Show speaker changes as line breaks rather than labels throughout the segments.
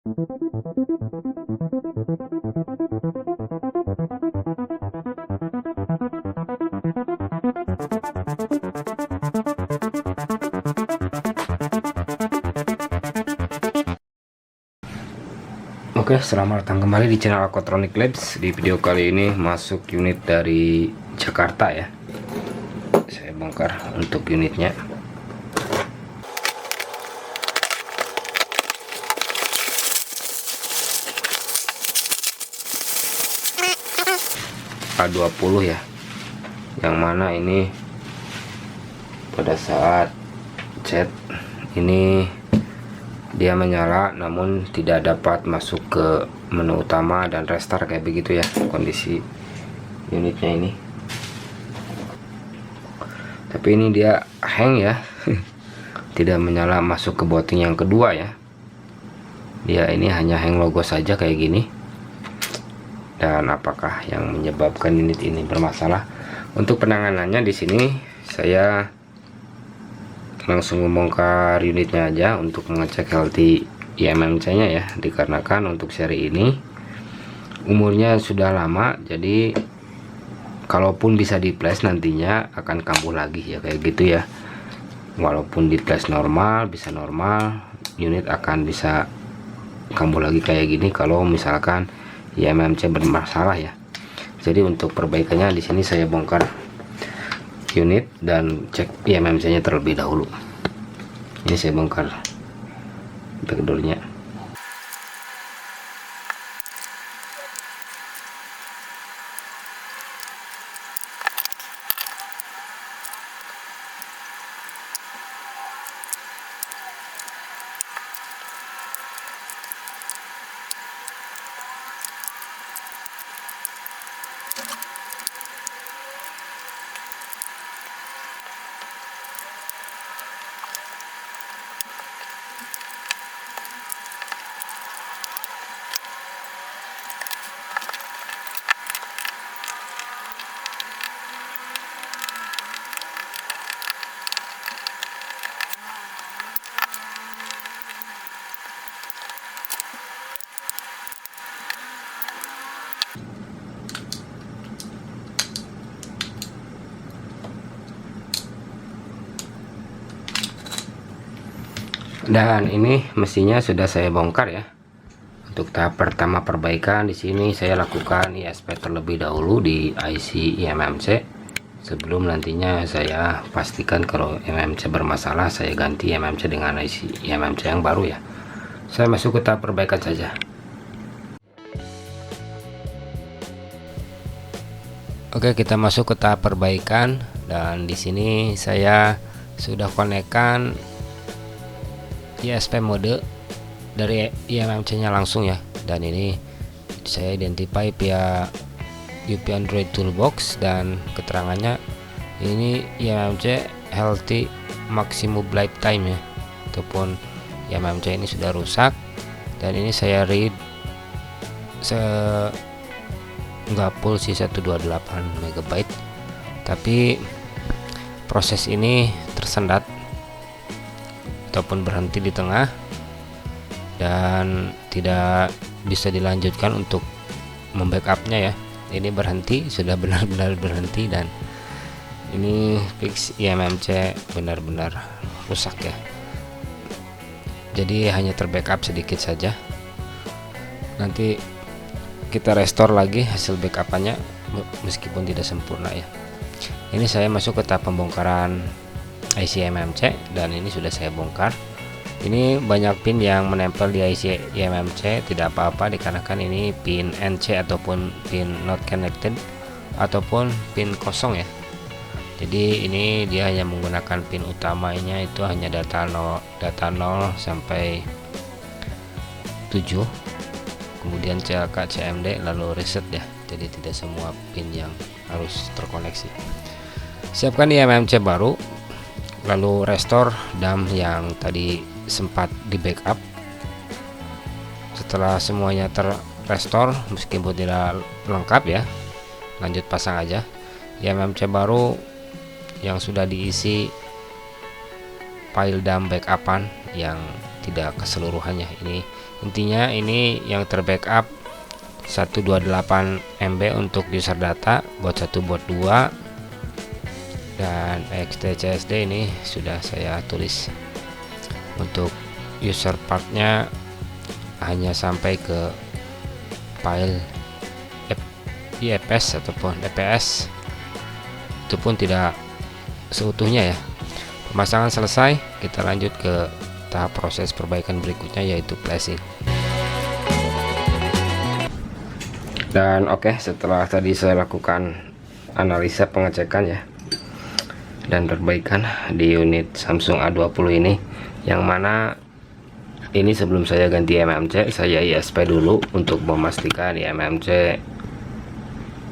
Oke, selamat datang kembali di channel Aquatronic Labs. Di video kali ini masuk unit dari Jakarta ya. Saya bongkar untuk unitnya. A20 ya. Yang mana ini pada saat cat ini dia menyala namun tidak dapat masuk ke menu utama dan restart kayak begitu ya kondisi unitnya ini. Tapi ini dia hang ya. Tidak menyala masuk ke booting yang kedua ya. Dia ini hanya hang logo saja kayak gini. Dan apakah yang menyebabkan unit ini bermasalah? Untuk penanganannya di sini saya langsung membongkar unitnya aja untuk mengecek healthy IMMC nya ya, dikarenakan untuk seri ini umurnya sudah lama, jadi kalaupun bisa di flash nantinya akan kambuh lagi ya kayak gitu ya. Walaupun di flash normal bisa normal, unit akan bisa kambuh lagi kayak gini kalau misalkan IMMC bermasalah ya. Jadi untuk perbaikannya di sini saya bongkar unit dan cek IMMC nya terlebih dahulu. Ini saya bongkar backdoornya. Dan ini mesinnya sudah saya bongkar ya. Untuk tahap pertama perbaikan di sini saya lakukan ISP terlebih dahulu di IC IMMC. Sebelum nantinya saya pastikan kalau IMMC bermasalah, saya ganti IMMC dengan IC IMMC yang baru ya. Saya masuk ke tahap perbaikan saja. Oke, kita masuk ke tahap perbaikan dan di sini saya sudah konekkan ISP mode dari IMMC nya langsung ya, dan ini saya identify via UP Android Toolbox dan keterangannya ini IMMC healthy maximum lifetime ya, ataupun IMMC ini sudah rusak. Dan ini saya read nggak full sih, 128 MB, tapi proses ini tersendat ataupun berhenti di tengah dan tidak bisa dilanjutkan untuk membackupnya ya. Ini berhenti, sudah benar-benar berhenti, dan ini fix IMMC benar-benar rusak ya. Jadi hanya terbackup sedikit saja. Nanti kita restore lagi hasil backupannya meskipun tidak sempurna ya. Ini saya masuk ke tahap pembongkaran IC IMMC dan ini sudah saya bongkar. Ini banyak pin yang menempel di IC IMMC, tidak apa-apa dikarenakan ini pin NC ataupun pin not connected ataupun pin kosong ya. Jadi ini dia hanya menggunakan pin utamanya, itu hanya data 0 sampai 7, kemudian CLK CMD lalu reset ya. Jadi tidak semua pin yang harus terkoneksi. Siapkan IMMC baru, lalu restore DAM yang tadi sempat di backup. Setelah semuanya terrestore meskipun tidak lengkap ya, lanjut pasang aja IMMC baru yang sudah diisi file DAM backupan yang tidak keseluruhannya. Ini Intinya ini yang terbackup 128 MB untuk user data, bot 1 bot 2, dan XTCSD ini sudah saya tulis. Untuk user partnya hanya sampai ke file IFS ataupun EPS, itu pun tidak seutuhnya ya. Pemasangan selesai, kita lanjut ke tahap proses perbaikan berikutnya, yaitu flashing. Dan oke, setelah tadi saya lakukan analisa pengecekan ya dan perbaikan di unit Samsung A20 ini, yang mana ini sebelum saya ganti MMC, saya ISP dulu untuk memastikan MMC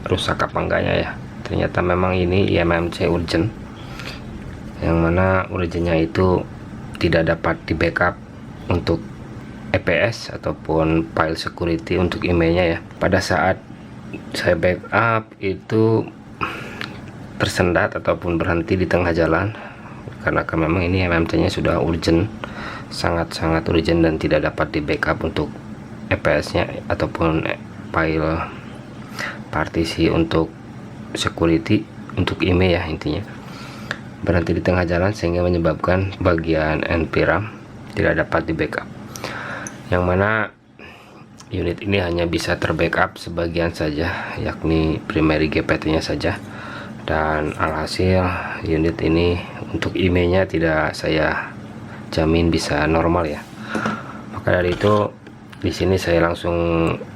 rusak apa enggaknya ya. Ternyata memang ini MMC urgent, yang mana urgentnya itu tidak dapat di backup untuk EPS ataupun file security untuk emailnya ya. Pada saat saya backup itu tersendat ataupun berhenti di tengah jalan, karena memang ini MMC nya sudah urgent, sangat-sangat urgent, dan tidak dapat di backup untuk EPS nya ataupun file partisi untuk security untuk email ya. Intinya berhenti di tengah jalan sehingga menyebabkan bagian NVRAM tidak dapat di backup, yang mana unit ini hanya bisa terbackup sebagian saja, yakni primary GPT nya saja. Dan alhasil unit ini untuk emailnya tidak saya jamin bisa normal ya. Maka dari itu di sini saya langsung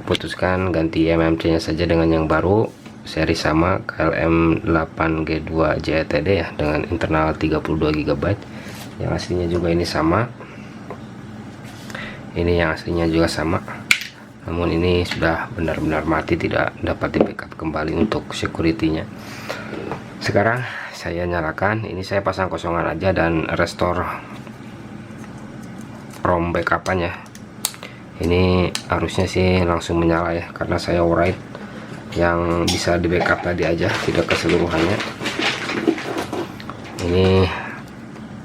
putuskan ganti MMC nya saja dengan yang baru, seri sama KLM 8G2 JETD ya, dengan internal 32 GB. Yang aslinya juga ini sama, ini yang aslinya juga sama, namun ini sudah benar-benar mati, tidak dapat di backup kembali untuk security-nya. Sekarang saya nyalakan, ini saya pasang kosongan aja dan restore ROM backupannya. Ini harusnya sih langsung menyala ya, karena saya write yang bisa di backup tadi aja, tidak keseluruhannya. Ini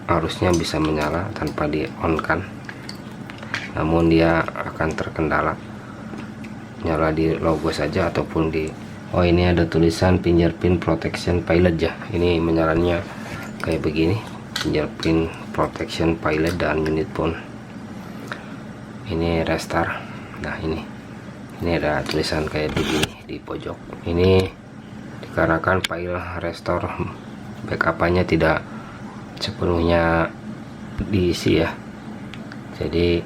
harusnya bisa menyala tanpa di on kan, namun dia akan terkendala nyala di logo saja ataupun di ini ada tulisan fingerprint protection pilot ya. Ini menyalanya kayak begini, fingerprint protection pilot, dan unit pun ini restart. Nah ini ada tulisan kayak begini di pojok. Ini dikarenakan file restore backupannya tidak sepenuhnya diisi ya, jadi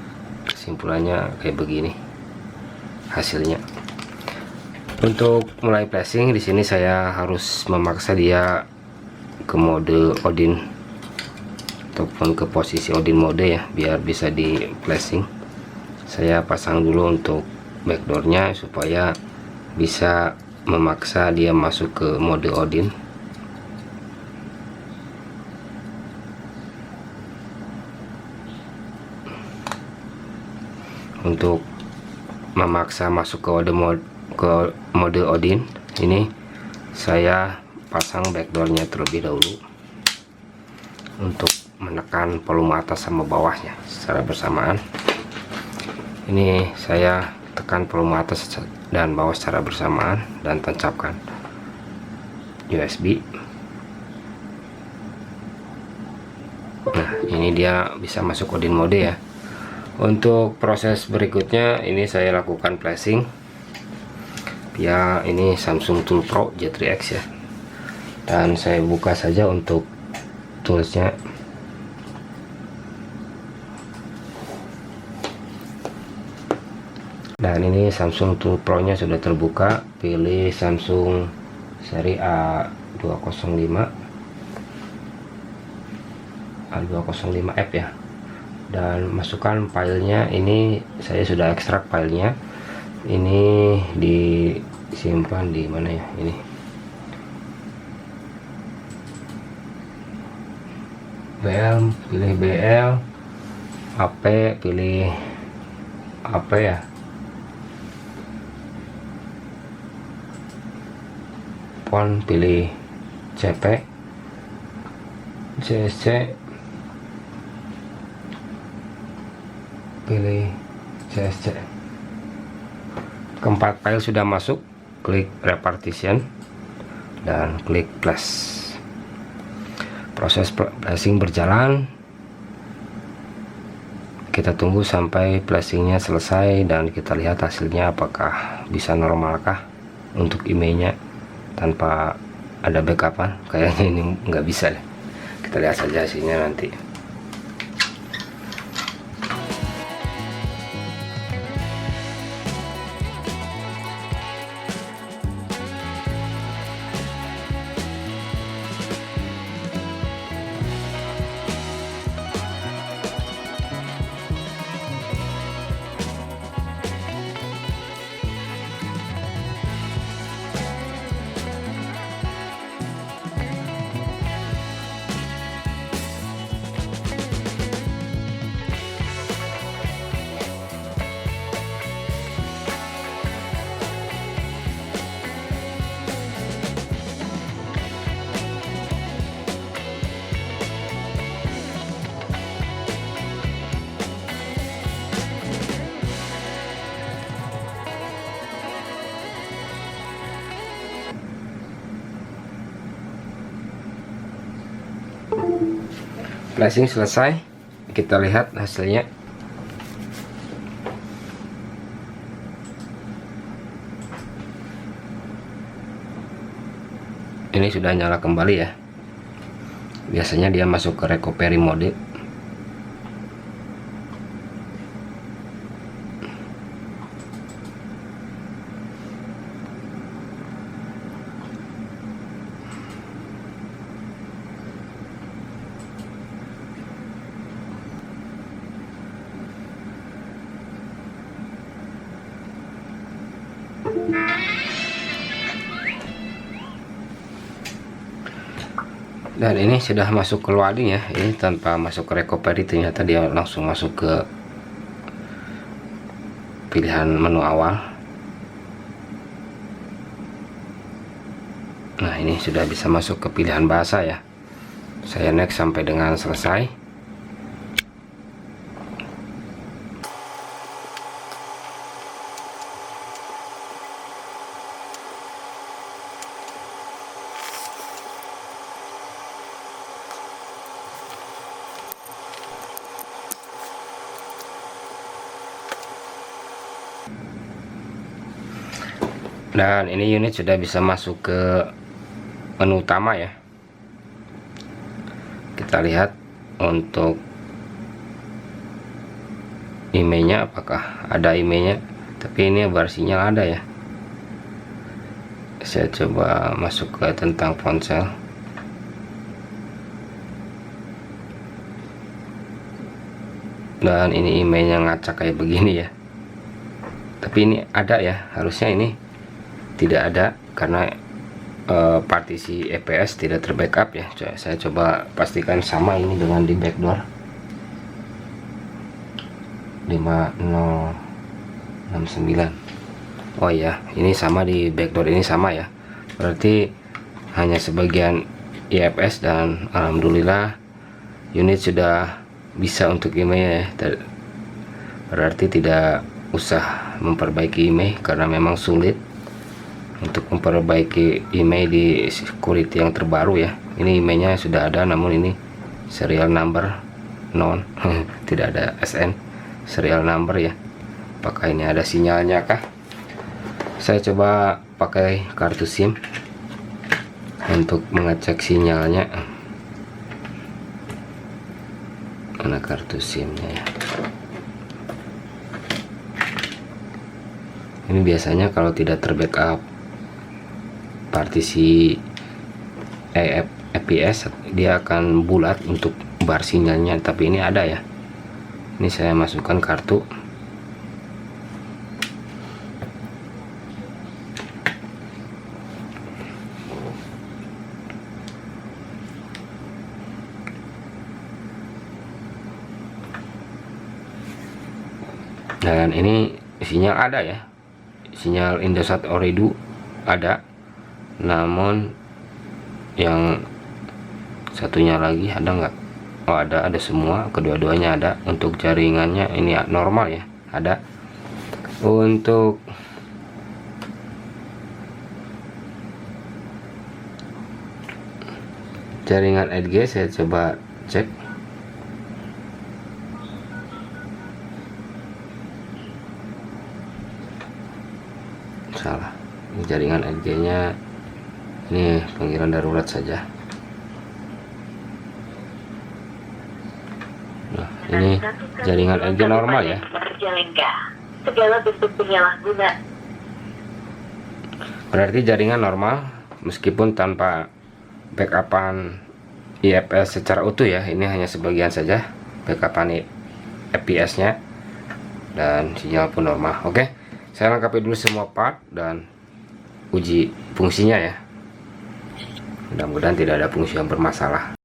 kesimpulannya kayak begini hasilnya. Untuk mulai flashing di sini saya harus memaksa dia ke mode Odin ataupun ke posisi Odin mode ya, biar bisa di flashing. Saya pasang dulu untuk backdoornya supaya bisa memaksa dia masuk ke mode Odin. Untuk memaksa masuk ke mode Odin ini saya pasang backdoornya terlebih dahulu untuk menekan volume atas sama bawahnya secara bersamaan. Ini saya tekan volume atas dan bawah secara bersamaan dan tancapkan USB. Nah ini dia bisa masuk Odin mode ya. Untuk proses berikutnya ini saya lakukan flashing ya, ini Samsung Tool Pro J3X ya, dan saya buka saja untuk toolsnya. Dan ini Samsung Tool Pro nya sudah terbuka, pilih Samsung seri A205F ya, dan masukkan filenya. Ini saya sudah ekstrak filenya, ini disimpan di mana ya, ini BL, pilih BL, AP, pilih AP ya, font pilih CP, CSC pilih CSC. Keempat file sudah masuk, klik repartition dan klik plus. Proses flashing berjalan, kita tunggu sampai flashingnya selesai dan kita lihat hasilnya apakah bisa normalkah untuk emailnya tanpa ada backupan. Kayaknya ini nggak bisa deh, kita lihat saja hasilnya nanti. Flashing selesai, kita lihat hasilnya. Ini sudah nyala kembali ya. Biasanya dia masuk ke recovery mode. Dan ini sudah masuk ke loading ya. Ini tanpa masuk ke recovery, ternyata dia langsung masuk ke pilihan menu awal. Nah, ini sudah bisa masuk ke pilihan bahasa ya. Saya next sampai dengan selesai. Dan ini unit sudah bisa masuk ke menu utama ya. Kita lihat untuk emailnya, apakah ada emailnya, tapi ini bar sinyal ada ya. Saya coba masuk ke tentang ponsel. Dan ini emailnya ngacak kayak begini ya. Tapi ini ada ya, harusnya ini tidak ada karena partisi EPS tidak terbackup ya. Saya coba pastikan sama ini dengan di backdoor 5069. Oh ya, ini sama di backdoor, ini sama ya. Berarti hanya sebagian EPS dan alhamdulillah unit sudah bisa untuk email ya. Berarti tidak usah memperbaiki email karena memang sulit untuk memperbaiki email di security yang terbaru ya. Ini emailnya sudah ada, namun ini serial number non tidak ada SN, serial number ya. Apakah ini ada sinyalnya kah? Saya coba pakai kartu SIM untuk mengecek sinyalnya. Mana kartu SIM-nya ya? Ini biasanya kalau tidak terbackup partisi EPS dia akan bulat untuk bar sinyalnya, tapi ini ada ya. Ini saya masukkan kartu. Dan ini sinyal ada ya, sinyal Indosat Ooredoo ada, namun yang satunya lagi ada nggak? Oh ada semua, kedua-duanya ada. Untuk jaringannya ini normal ya, ada. Untuk jaringan Edge saya coba cek. Salah, ini jaringan Edge nya ini panggilan darurat saja. Nah, ini jaringan Edge normal ya. Segala bentuk penyalahguna. Berarti jaringan normal meskipun tanpa backupan IFS secara utuh ya. Ini hanya sebagian saja backupan FPS nya, dan sinyal pun normal. Oke, saya lengkapi dulu semua part dan uji fungsinya ya. Mudah-mudahan tidak ada fungsi yang bermasalah.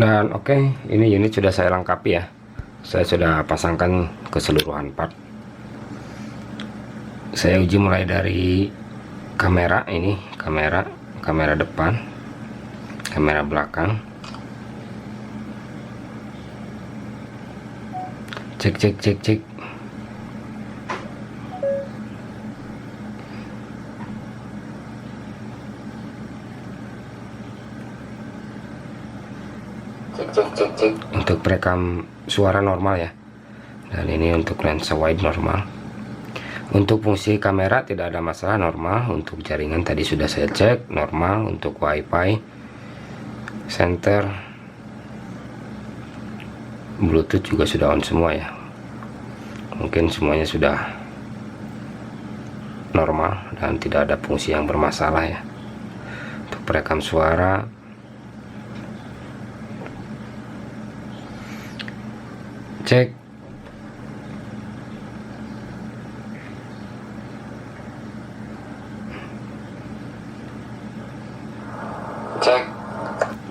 Dan oke, ini unit sudah saya lengkapi ya. Saya sudah pasangkan keseluruhan part. Saya uji mulai dari kamera ini, kamera depan, kamera belakang. Cek. Untuk perekam suara normal ya, dan ini untuk lensa wide normal. Untuk fungsi kamera tidak ada masalah, normal. Untuk jaringan tadi sudah saya cek normal. Untuk wifi, center, bluetooth juga sudah on semua ya. Mungkin semuanya sudah normal dan tidak ada fungsi yang bermasalah ya. Untuk perekam suara, cek.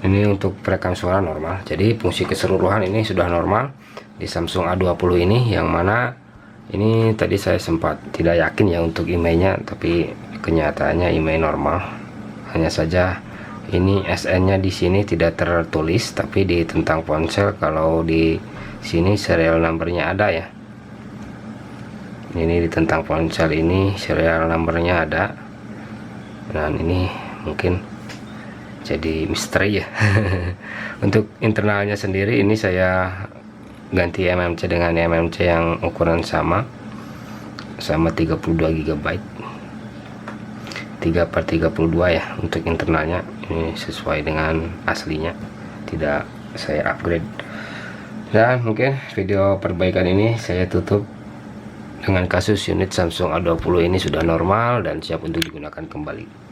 Ini untuk perekam suara normal. Jadi fungsi keseluruhan ini sudah normal di Samsung A20 ini, yang mana ini tadi saya sempat tidak yakin ya untuk emailnya, tapi kenyataannya email normal. Hanya saja ini SN nya di sini tidak tertulis, tapi di tentang ponsel kalau di sini serial numbernya ada ya. Ini di tentang ponsel ini serial numbernya ada, dan ini mungkin jadi misteri ya. Untuk internalnya sendiri ini saya ganti MMC dengan MMC yang ukuran sama 32 GB, 3/32 ya. Untuk internalnya ini sesuai dengan aslinya, tidak saya upgrade. Dan mungkin video perbaikan ini saya tutup dengan kasus unit Samsung A20 ini sudah normal dan siap untuk digunakan kembali.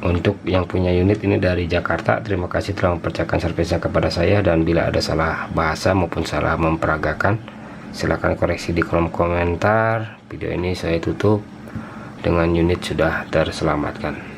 Untuk yang punya unit ini dari Jakarta, terima kasih telah mempercayakan servisnya kepada saya, dan bila ada salah bahasa maupun salah memperagakan, silahkan koreksi di kolom komentar. Video ini saya tutup dengan unit sudah terselamatkan.